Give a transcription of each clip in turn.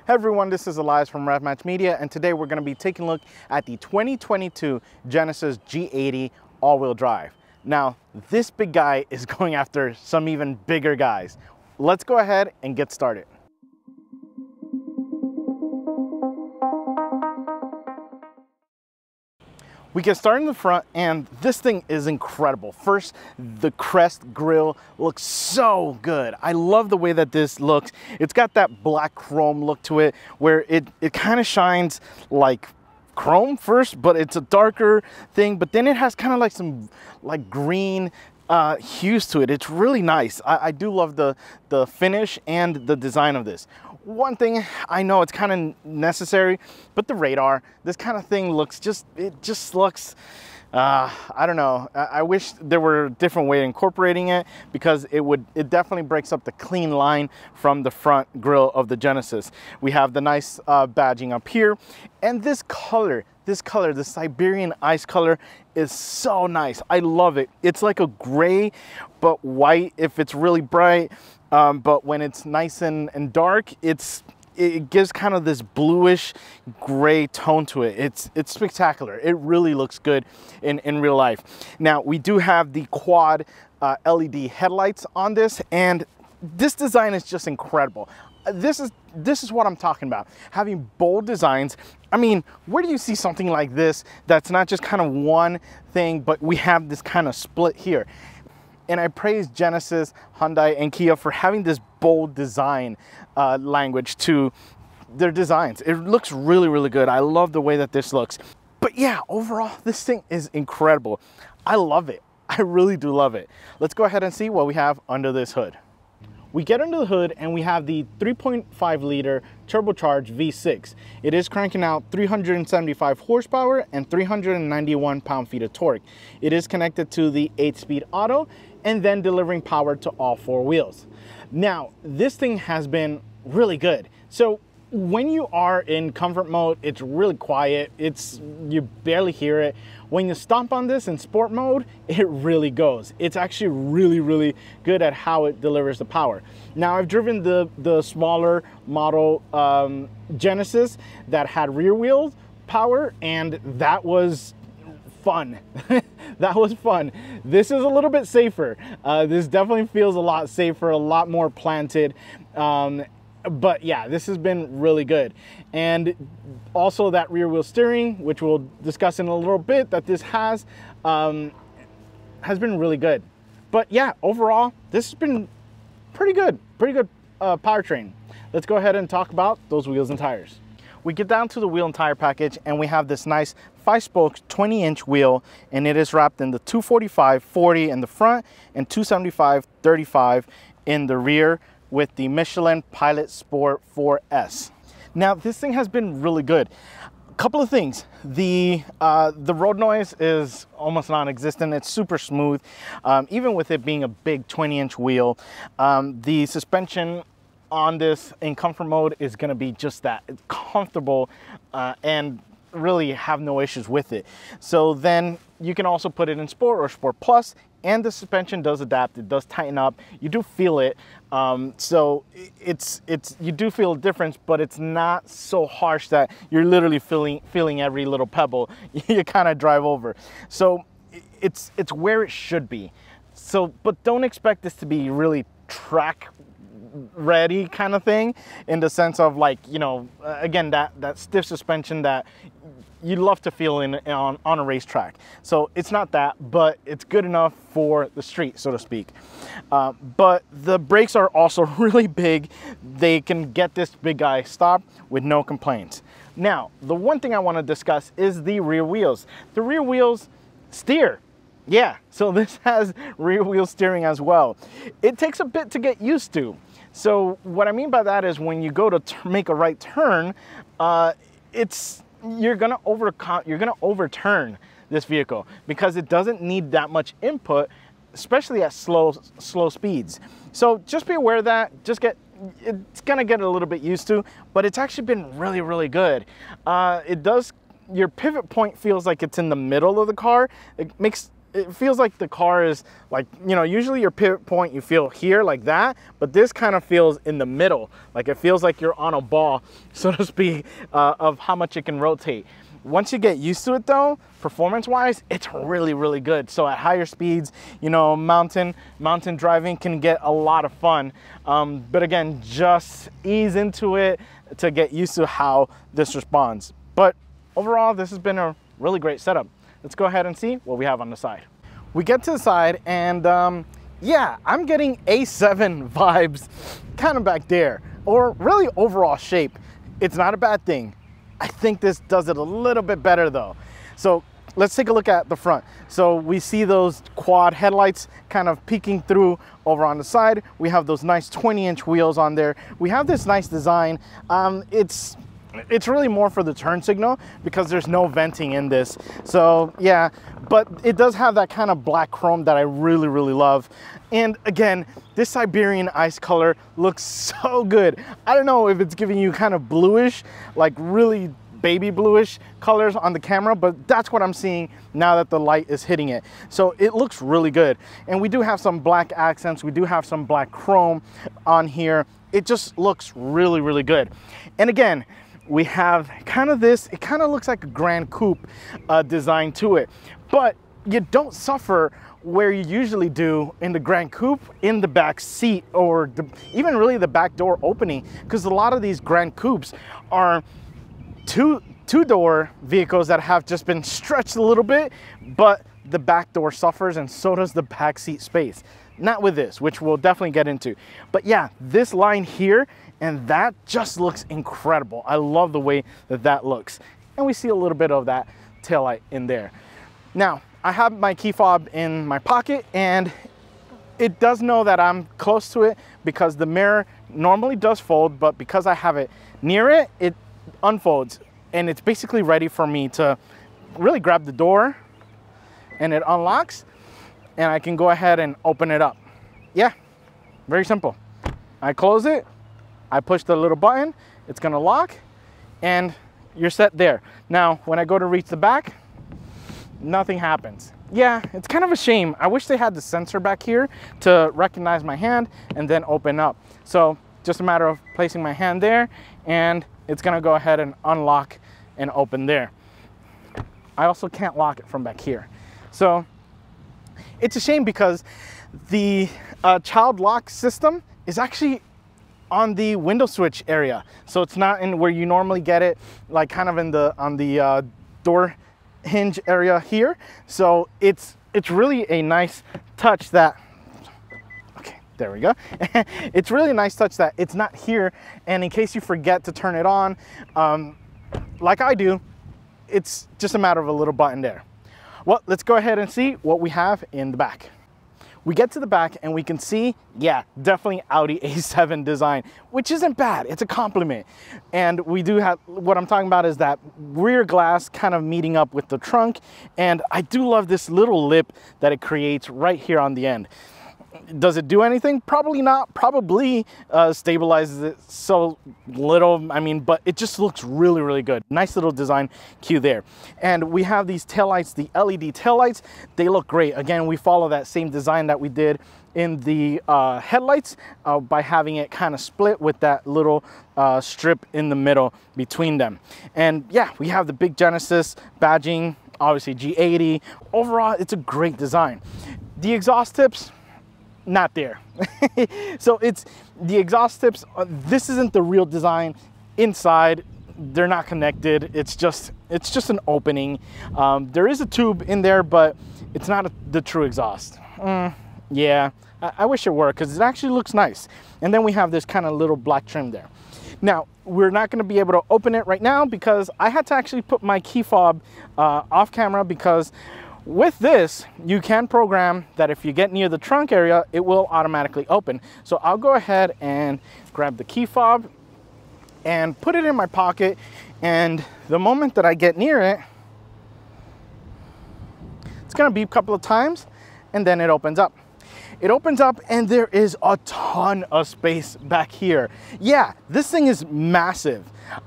Hey everyone, this is Elias from RevMatch Media, and today we're going to be taking a look at the 2022 Genesis G80 all-wheel drive. Now, this big guy is going after some even bigger guys. Let's go ahead and get started. We get started in the front, and this thing is incredible. First, the crest grille looks so good. I love the way that this looks. It's got that black chrome look to it, where it kind of shines like chrome first, but it's a darker thing, but then it has kind of like some like green hues to it. It's really nice. I do love the finish and the design of this. One thing, I know it's kind of necessary, but the radar, this kind of thing looks it just looks, I don't know. I wish there were a different way of incorporating it, because it definitely breaks up the clean line from the front grille of the Genesis. We have the nice badging up here, and this color, the Siberian Ice color is so nice. I love it. It's like a gray, but white if it's really bright. But when it's nice and dark, it gives kind of this bluish gray tone to it. It's spectacular. It really looks good in real life. Now, we do have the quad LED headlights on this, and this design is just incredible. This is what I'm talking about. Having bold designs. I mean, where do you see something like this that's not just kind of one thing, but we have this kind of split here? And I praise Genesis, Hyundai, and Kia for having this bold design language to their designs. It looks really, really good. I love the way that this looks. But yeah, overall, this thing is incredible. I love it. I really do love it. Let's go ahead and see what we have under this hood. We get under the hood and we have the 3.5 liter turbocharged V6. It is cranking out 375 horsepower and 391 pound-feet of torque. It is connected to the 8-speed auto and then delivering power to all four wheels. Now, this thing has been really good. So when you are in comfort mode, it's really quiet. You barely hear it. When you stomp on this in sport mode, it really goes. It's actually really, really good at how it delivers the power. Now, I've driven the smaller model Genesis that had rear wheel power, and that was fun. That was fun. This is a little bit safer. This definitely feels a lot safer, a lot more planted. But yeah, this has been really good. And also that rear wheel steering, which we'll discuss in a little bit, that this has been really good. But yeah, overall, this has been pretty good powertrain. Let's go ahead and talk about those wheels and tires. We get down to the wheel and tire package, and we have this nice 5-spoke 20-inch wheel, and it is wrapped in the 245/40 in the front and 275/35 in the rear, with the Michelin Pilot Sport 4S. Now, this thing has been really good. A couple of things. The road noise is almost non-existent. It's super smooth. Even with it being a big 20-inch wheel, the suspension on this in comfort mode is gonna be just that. It's comfortable and really have no issues with it. So then you can also put it in Sport or Sport Plus, and the suspension does adapt. It does tighten up. You do feel it. So you do feel a difference, but it's not so harsh that you're literally feeling every little pebble you kind of drive over. So it's where it should be. So, but don't expect this to be really track ready kind of thing, in the sense of, like, you know, again, that stiff suspension that you'd love to feel on a racetrack. So it's not that, but it's good enough for the street, so to speak. But the brakes are also really big. They can get this big guy stopped with no complaints. Now, the one thing I want to discuss is the rear wheels. The rear wheels steer. Yeah, so this has rear wheel steering as well. It takes a bit to get used to. So what I mean by that is, when you go to make a right turn, you're gonna overturn this vehicle, because it doesn't need that much input, especially at slow speeds. So just be aware of that. It's gonna get a little bit used to, but it's actually been really, really good. Your pivot point feels like it's in the middle of the car. It makes it feels like the car is like, you know, usually your pivot point you feel here like that, but this kind of feels in the middle. Like it feels like you're on a ball, so to speak, of how much it can rotate. Once you get used to it though, performance-wise, it's really, really good. So at higher speeds, you know, mountain driving can get a lot of fun. But again, just ease into it to get used to how this responds. But overall, this has been a really great setup. Let's go ahead and see what we have on the side. We get to the side and yeah, I'm getting A7 vibes kind of back there, or really overall shape. It's not a bad thing. I think this does it a little bit better though. So let's take a look at the front. So we see those quad headlights kind of peeking through over on the side. We have those nice 20-inch wheels on there. We have this nice design. It's really more for the turn signal because there's no venting in this. So yeah, but it does have that kind of black chrome that I really, really love. And again, this Siberian Ice color looks so good. I don't know if it's giving you kind of bluish, like really baby bluish colors on the camera, but that's what I'm seeing now that the light is hitting it. So it looks really good. And we do have some black accents. We do have some black chrome on here. It just looks really, really good. And again, we have kind of this, it kind of looks like a Grand Coupe design to it, but you don't suffer where you usually do in the Grand Coupe in the back seat, or even really the back door opening, because a lot of these Grand Coupes are two-door vehicles that have just been stretched a little bit, but the back door suffers and so does the back seat space. Not with this, which we'll definitely get into. But yeah, this line here and that just looks incredible. I love the way that that looks. And we see a little bit of that taillight in there. Now, I have my key fob in my pocket and it does know that I'm close to it because the mirror normally does fold, but because I have it near it, it unfolds and it's basically ready for me to really grab the door, and it unlocks and I can go ahead and open it up. Yeah, very simple. I close it, I push the little button, it's gonna lock, and you're set there. Now, when I go to reach the back, nothing happens. Yeah, it's kind of a shame. I wish they had the sensor back here to recognize my hand and then open up. So just a matter of placing my hand there, and it's gonna go ahead and unlock and open there. I also can't lock it from back here. So it's a shame because the child lock system is actually on the window switch area. So it's not in where you normally get it, like kind of in the on the door hinge area here. So it's really a nice touch that, okay, there we go. It's really a nice touch that it's not here, and in case you forget to turn it on, like I do, it's just a matter of a little button there. Well, let's go ahead and see what we have in the back. We get to the back and we can see, yeah, definitely Audi A7 design, which isn't bad. It's a compliment. And we do have, what I'm talking about is that rear glass kind of meeting up with the trunk. And I do love this little lip that it creates right here on the end. Does it do anything? Probably not. Probably stabilizes it so little. I mean, but it just looks really, really good. Nice little design cue there. And we have these taillights, the LED taillights. They look great. Again, we follow that same design that we did in the headlights by having it kind of split with that little strip in the middle between them. And yeah, we have the big Genesis badging, obviously G80. Overall, it's a great design. The exhaust tips, not there. So it's the exhaust tips, this isn't the real design. Inside, they're not connected. It's just an opening. There is a tube in there, but it's not the true exhaust. Yeah, I wish it were, because it actually looks nice. And then we have this kind of little black trim there. Now, we're not going to be able to open it right now because I had to actually put my key fob off camera, because with this, you can program that if you get near the trunk area, it will automatically open. So I'll go ahead and grab the key fob and put it in my pocket. And the moment that I get near it, it's gonna beep a couple of times and then it opens up. It opens up and there is a ton of space back here. Yeah, this thing is massive.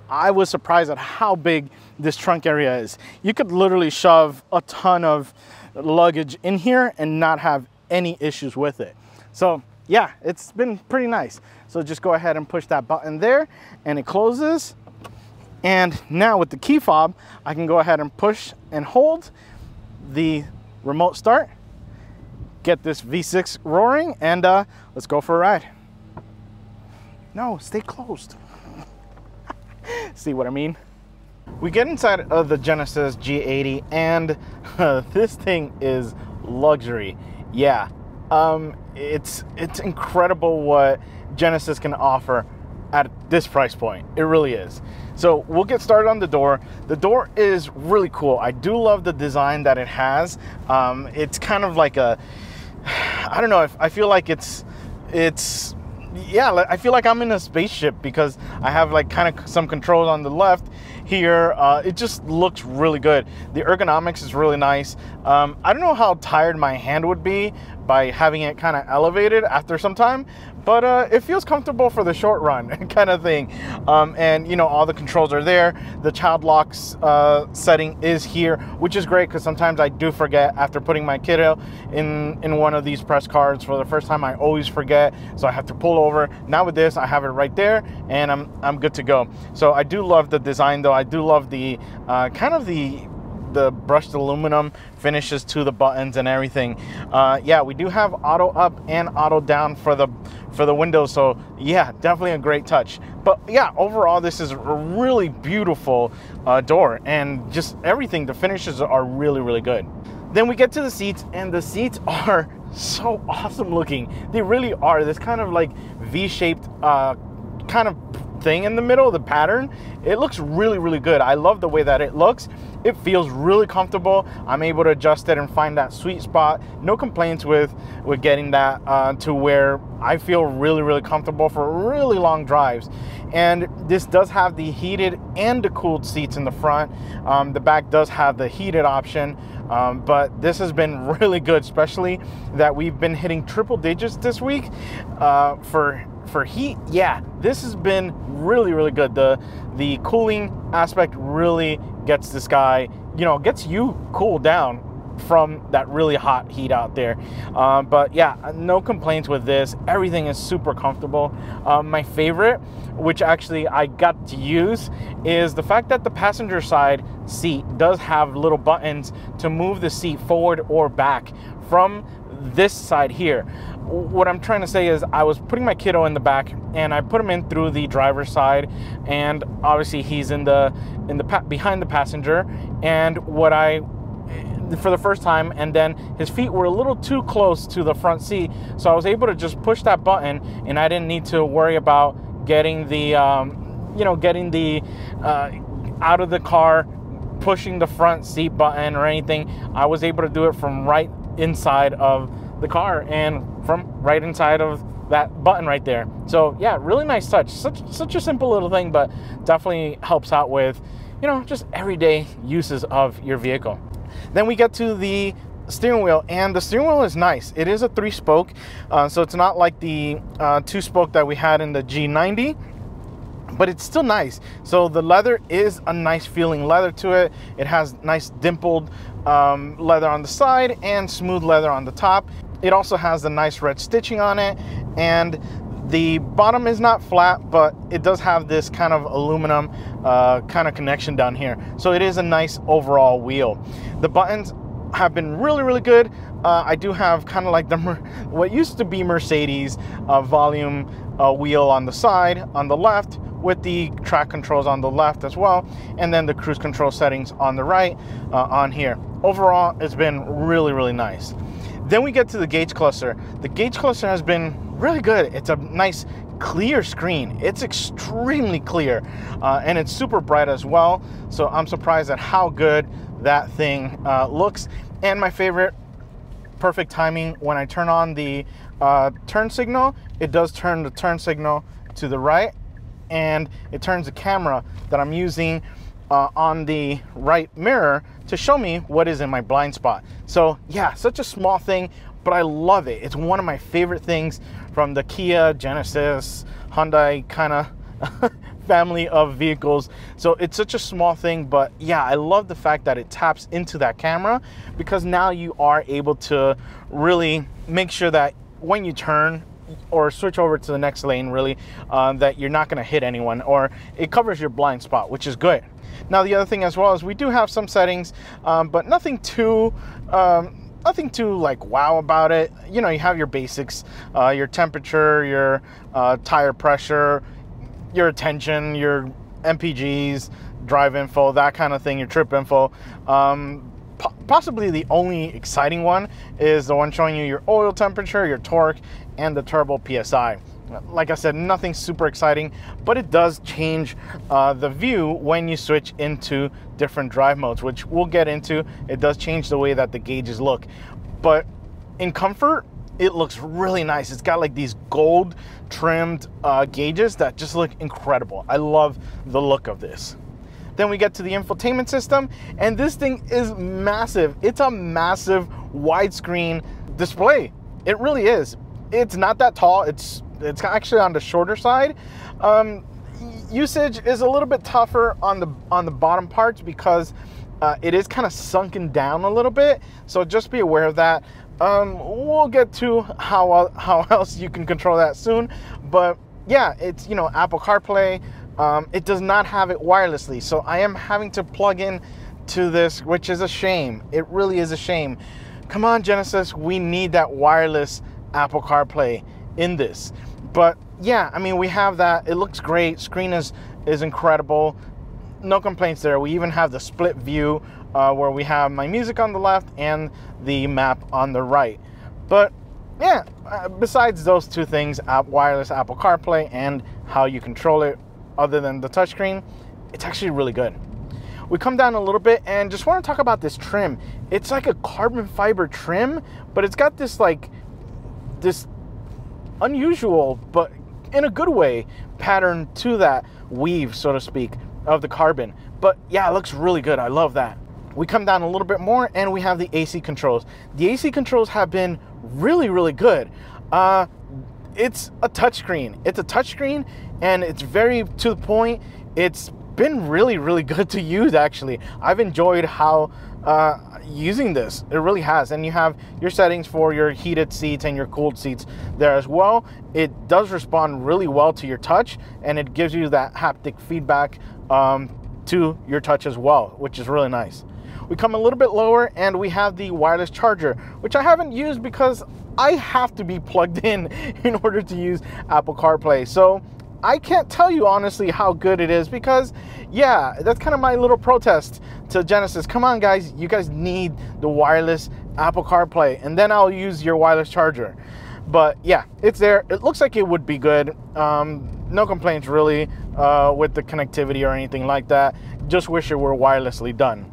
I was surprised at how big this trunk area is. You could literally shove a ton of luggage in here and not have any issues with it. So yeah, it's been pretty nice. So just go ahead and push that button there and it closes. And now with the key fob, I can go ahead and push and hold the remote start, get this V6 roaring, and let's go for a ride. No, stay closed. See what I mean? We get inside of the Genesis G80 and this thing is luxury. Yeah, it's incredible what Genesis can offer at this price point. It really is. So we'll get started on the door. The door is really cool. I do love the design that it has. It's kind of like a, I don't know, I feel like yeah, I feel like I'm in a spaceship because I have like kind of some controls on the left here. It just looks really good. The ergonomics is really nice. I don't know how tired my hand would be by having it kind of elevated after some time, but it feels comfortable for the short run kind of thing. And you know, all the controls are there. The child locks setting is here, which is great because sometimes I do forget after putting my kiddo in one of these press cards for the first time. I always forget, so I have to pull over. Now with this, I have it right there and I'm good to go. So I do love the design though. I do love the kind of the brushed aluminum finishes to the buttons and everything. Yeah, we do have auto up and auto down for the windows, so yeah, definitely a great touch. But yeah, overall this is a really beautiful door, and just everything, the finishes are really good. Then we get to the seats, and the seats are so awesome looking. They really are. This kind of like V-shaped kind of thing in the middle, the pattern, it looks really good. I love the way that it looks. It feels really comfortable. I'm able to adjust it and find that sweet spot. No complaints with getting that to where I feel really comfortable for really long drives. And this does have the heated and the cooled seats in the front. The back does have the heated option, but this has been really good, especially that we've been hitting triple digits this week for heat. Yeah, this has been really good. The cooling aspect really gets this guy, you know, gets you cooled down from that really hot heat out there. But yeah, no complaints with this. Everything is super comfortable. My favorite, which actually I got to use, is the fact that the passenger side seat does have little buttons to move the seat forward or back from this side here. What I'm trying to say is I was putting my kiddo in the back and I put him in through the driver's side, and obviously he's in the behind the passenger, and for the first time, and then his feet were a little too close to the front seat, so I was able to just push that button and I didn't need to worry about getting the out of the car, pushing the front seat button or anything. I was able to do it from right inside of the car and from right inside of that button right there. So yeah, really nice touch. Such a simple little thing, but definitely helps out with, you know, just everyday uses of your vehicle. Then we get to the steering wheel, and the steering wheel is nice. It is a 3-spoke, so it's not like the 2-spoke that we had in the G90, but it's still nice. So the leather is a nice feeling leather to it. It has nice dimpled leather on the side and smooth leather on the top. It also has the nice red stitching on it, and the bottom is not flat, but it does have this kind of aluminum kind of connection down here. So it is a nice overall wheel. The buttons have been really good. I do have kind of like what used to be Mercedes volume wheel on the side on the left, with the track controls on the left as well, and then the cruise control settings on the right on here. Overall, it's been really nice. Then we get to the gauge cluster. The gauge cluster has been really good. It's a nice clear screen. It's extremely clear, and it's super bright as well. So I'm surprised at how good that thing looks. And my favorite, perfect timing, when I turn on the turn signal, it does turn the turn signal to the right, and it turns the camera that I'm using on the right mirror to show me what is in my blind spot. So yeah, such a small thing, but I love it. It's one of my favorite things from the Kia, Genesis, Hyundai kind of family of vehicles. So it's such a small thing, but yeah, I love the fact that it taps into that camera, because now you are able to really make sure that when you turn or switch over to the next lane, really, that you're not going to hit anyone, or it covers your blind spot, which is good. Now, the other thing as well is we do have some settings, but nothing too like wow about it. You know, you have your basics, your temperature, your tire pressure, your attention, your MPGs, drive info, that kind of thing, your trip info. Possibly the only exciting one is the one showing you your oil temperature, your torque, and the turbo PSI. Like I said, nothing super exciting, but it does change the view when you switch into different drive modes, which we'll get into. It does change the way that the gauges look, but in comfort, it looks really nice. It's got like these gold trimmed gauges that just look incredible. I love the look of this. Then we get to the infotainment system, and this thing is massive. It's a massive widescreen display. It really is. It's not that tall. It's actually on the shorter side. Usage is a little bit tougher on the bottom parts, because it is kind of sunken down a little bit. So just be aware of that. We'll get to how else you can control that soon. But yeah, it's, you know, Apple CarPlay. It does not have it wirelessly, so I am having to plug in to this, which is a shame. It really is a shame. Come on, Genesis, we need that wireless Apple CarPlay in this. But yeah, I mean, we have that. It looks great. Screen is incredible. No complaints there. We even have the split view where we have my music on the left and the map on the right. But yeah, besides those two things, wireless Apple CarPlay and how you control it, other than the touchscreen, it's actually really good. We come down a little bit and just want to talk about this trim. It's like a carbon fiber trim, but it's got this like this unusual, but in a good way, pattern to that weave, so to speak, of the carbon. But yeah, it looks really good. I love that. We come down a little bit more and we have the AC controls. The AC controls have been really, really good. It's a touchscreen. It's a touchscreen, and it's very to the point. It's been really, really good to use, actually. I've enjoyed how using this. It really has. And you have your settings for your heated seats and your cooled seats there as well. It does respond really well to your touch, and it gives you that haptic feedback to your touch as well, which is really nice. We come a little bit lower and we have the wireless charger, which I haven't used because I have to be plugged in order to use Apple CarPlay. So I can't tell you honestly how good it is, because yeah, that's kind of my little protest to Genesis. Come on, guys, you guys need the wireless Apple CarPlay, and then I'll use your wireless charger. But yeah, it's there. It looks like it would be good. No complaints really with the connectivity or anything like that. Just wish it were wirelessly done.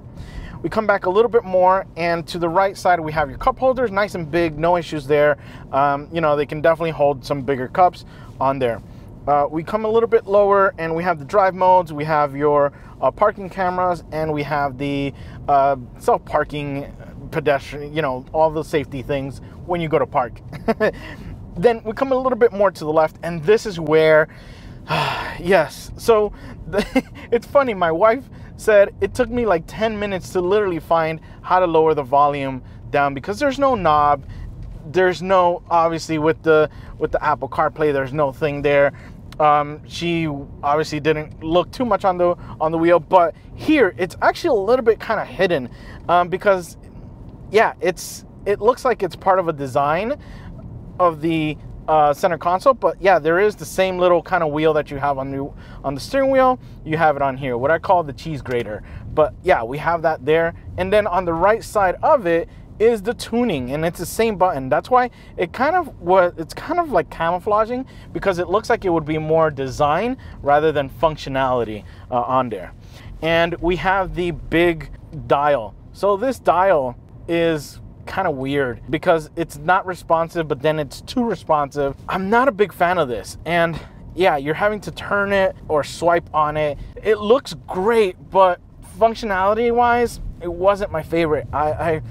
We come back a little bit more, and to the right side we have your cup holders, nice and big, no issues there. You know, they can definitely hold some bigger cups on there. We come a little bit lower and we have the drive modes, we have your parking cameras, and we have the self-parking pedestrian, you know, all the safety things when you go to park. Then we come a little bit more to the left, and this is where, yes, so it's funny, my wife said it took me like 10 minutes to literally find how to lower the volume down, because there's no knob. There's no, obviously with the Apple CarPlay, there's no thing there. She obviously didn't look too much on the wheel, but here it's actually a little bit kind of hidden, because yeah, it looks like it's part of a design of the center console. But yeah, there is the same little kind of wheel that you have on the steering wheel. You have it on here, what I call the cheese grater. But yeah, we have that there, and then on the right side of it is the tuning, and it's the same button. That's why it's kind of like camouflaging, because it looks like it would be more design rather than functionality on there. And we have the big dial. So this dial is kind of weird because it's not responsive, but then it's too responsive. I'm not a big fan of this, and yeah, you're having to turn it or swipe on it. It looks great, but functionality wise, it wasn't my favorite. I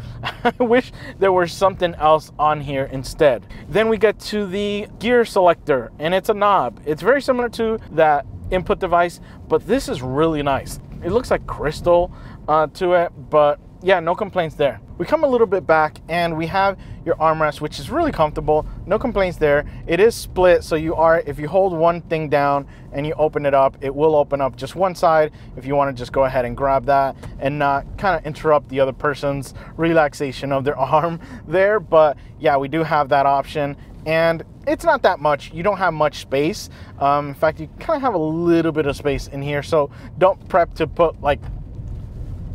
wish there was something else on here instead. Then we get to the gear selector, and it's a knob. It's very similar to that input device, but this is really nice. It looks like crystal to it, but yeah, no complaints there. We come a little bit back and we have your armrest, which is really comfortable. No complaints there. It is split, so if you hold one thing down and you open it up, it will open up just one side if you want to just go ahead and grab that and not kind of interrupt the other person's relaxation of their arm there. But yeah, we do have that option, and it's not that much. You don't have much space. In fact, you kind of have a little bit of space in here, so don't prep to put like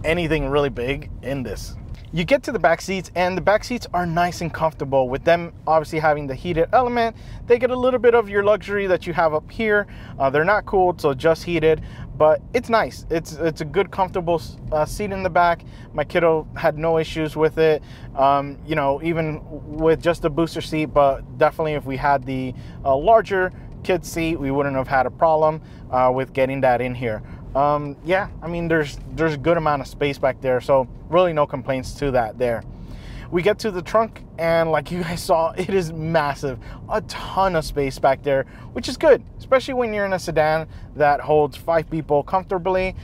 anything really big in this. You get to the back seats, and the back seats are nice and comfortable. With them obviously having the heated element, they get a little bit of your luxury that you have up here. They're not cooled, so just heated, but it's nice. It's a good comfortable seat in the back. My kiddo had no issues with it, you know, even with just the booster seat, but definitely if we had the larger kid seat, we wouldn't have had a problem with getting that in here. Yeah, I mean, there's a good amount of space back there, so really no complaints to that there. We get to the trunk, and like you guys saw, it is massive. A ton of space back there, which is good, especially when you're in a sedan that holds 5 people comfortably.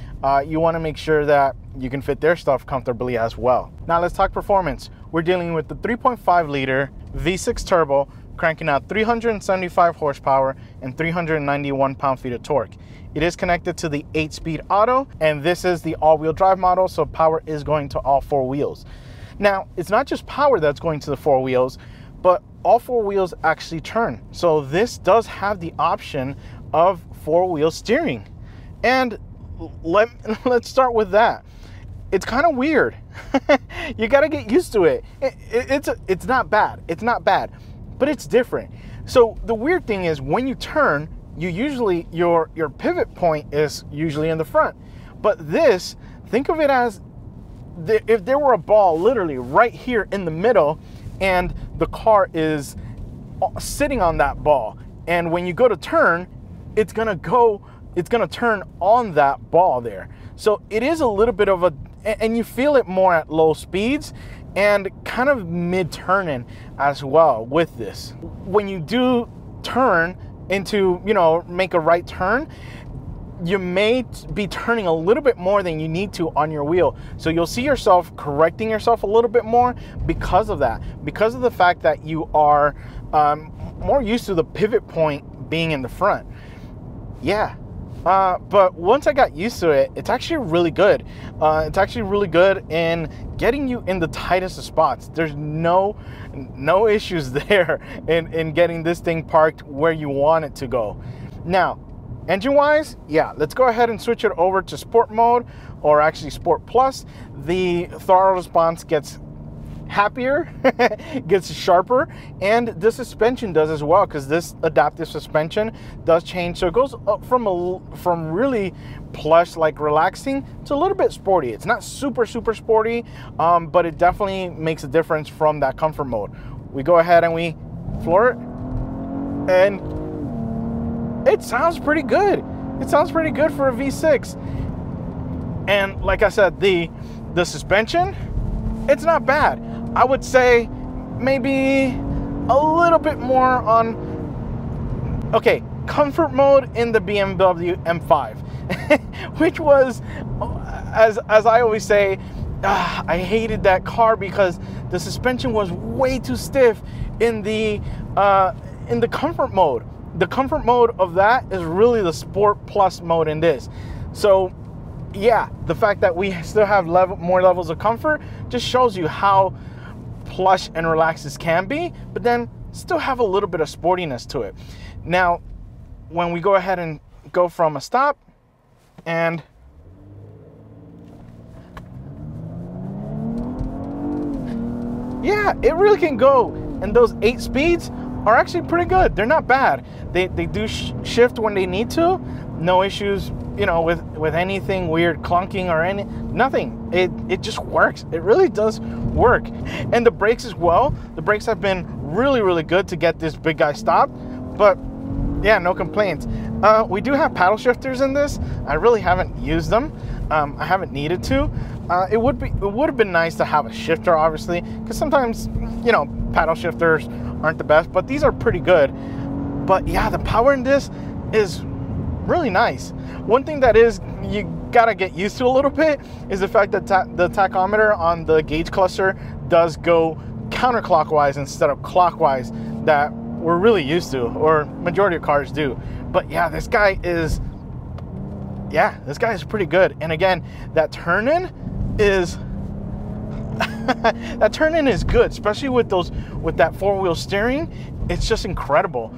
You want to make sure that you can fit their stuff comfortably as well. Now let's talk performance. We're dealing with the 3.5 liter V6 turbo, cranking out 375 horsepower and 391 pound-feet of torque. It is connected to the 8-speed auto, and this is the all-wheel drive model, so power is going to all 4 wheels. Now, it's not just power that's going to the 4 wheels, but all 4 wheels actually turn. So this does have the option of 4-wheel steering. And let's start with that. It's kind of weird. You got to get used to it. It's not bad. It's not bad, but it's different. So the weird thing is when you turn, you usually, your pivot point is usually in the front. But this, think of it as if there were a ball literally right here in the middle and the car is sitting on that ball. And when you go to turn, it's gonna turn on that ball there. So it is a little bit of and you feel it more at low speeds and kind of mid-turning as well with this. When you do turn into, you know, make a right turn, you may be turning a little bit more than you need to on your wheel. So you'll see yourself correcting yourself a little bit more because of that, because of the fact that you are more used to the pivot point being in the front. Yeah. But once I got used to it, it's actually really good. It's actually really good in getting you in the tightest of spots. There's no issues there in getting this thing parked where you want it to go. Now, engine-wise, yeah, let's go ahead and switch it over to Sport mode, or actually Sport Plus. The throttle response gets happier, gets sharper, and the suspension does as well, because this adaptive suspension does change. So it goes up from really plush, like relaxing, to a little bit sporty. It's not super sporty, but it definitely makes a difference from that comfort mode. We go ahead and we floor it, and it sounds pretty good. It sounds pretty good for a V6. And like I said, the suspension, it's not bad. I would say maybe a little bit more on, okay, comfort mode in the BMW M5, which was, as I always say, I hated that car because the suspension was way too stiff in the comfort mode. The comfort mode of that is really the Sport Plus mode in this. So yeah, the fact that we still have more levels of comfort just shows you how plush and relaxed this can be, but then still have a little bit of sportiness to it. Now, when we go ahead and go from a stop, and yeah, it really can go. And those 8 speeds are actually pretty good. They're not bad. They do shift when they need to. No issues, you know, with anything weird clunking or nothing. It just works. It really does work. And the brakes as well. The brakes have been really good to get this big guy stopped. But yeah, no complaints. We do have paddle shifters in this. I really haven't used them. I haven't needed to. It would have been nice to have a shifter, obviously, because sometimes, you know, paddle shifters aren't the best, but these are pretty good. But yeah, the power in this is really nice. One thing that is you gotta get used to a little bit is the fact that the tachometer on the gauge cluster does go counterclockwise instead of clockwise that we're really used to, or majority of cars do. But yeah, this guy is pretty good. And again, that turn-in is that turn-in is good, especially with that four-wheel steering. It's just incredible.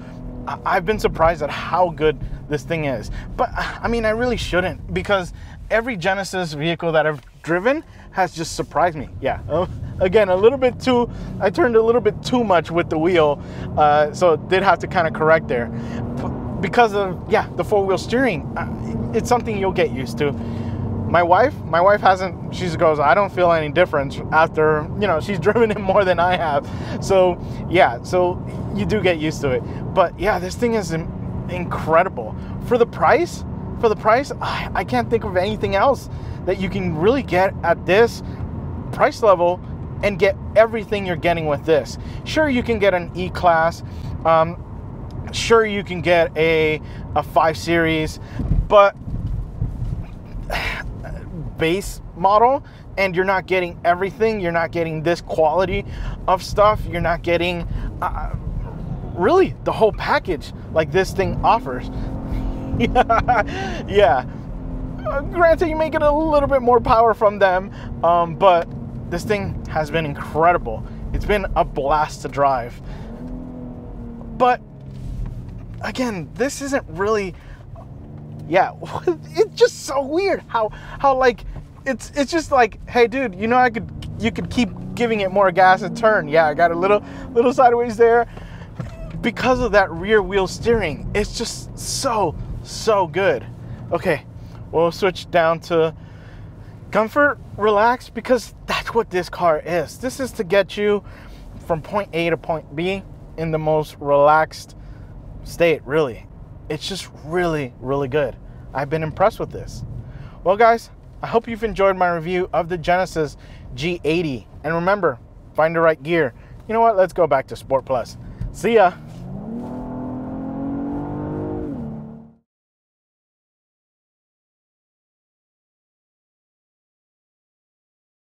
I've been surprised at how good this thing is. But I mean, I really shouldn't, because every Genesis vehicle that I've driven has just surprised me. Yeah, again, I turned a little bit too much with the wheel, so did have to kind of correct there. Because of, the four-wheel steering, it's something you'll get used to. My wife hasn't, she goes, I don't feel any difference after, she's driven it more than I have. So yeah, so you do get used to it. But yeah, this thing is incredible. For the price, I can't think of anything else that you can really get at this price level and get everything you're getting with this. Sure, you can get an E-Class. Sure, you can get a 5 Series, but base model, and you're not getting everything. You're not getting this quality of stuff. You're not getting really the whole package like this thing offers. Yeah. Granted, you may get a little bit more power from them, but this thing has been incredible. It's been a blast to drive. But again, this isn't really, it's just so weird how like it's just like, hey dude, you could keep giving it more gas and turn. Yeah, I got a little sideways there because of that rear wheel steering. It's just so good. Okay, we'll switch down to comfort, relax, because that's what this car is. This is to get you from point A to point B in the most relaxed state, really. It's just really good. I've been impressed with this. Well guys, I hope you've enjoyed my review of the Genesis G80. And remember, find the right gear. You know what? Let's go back to Sport Plus. See ya.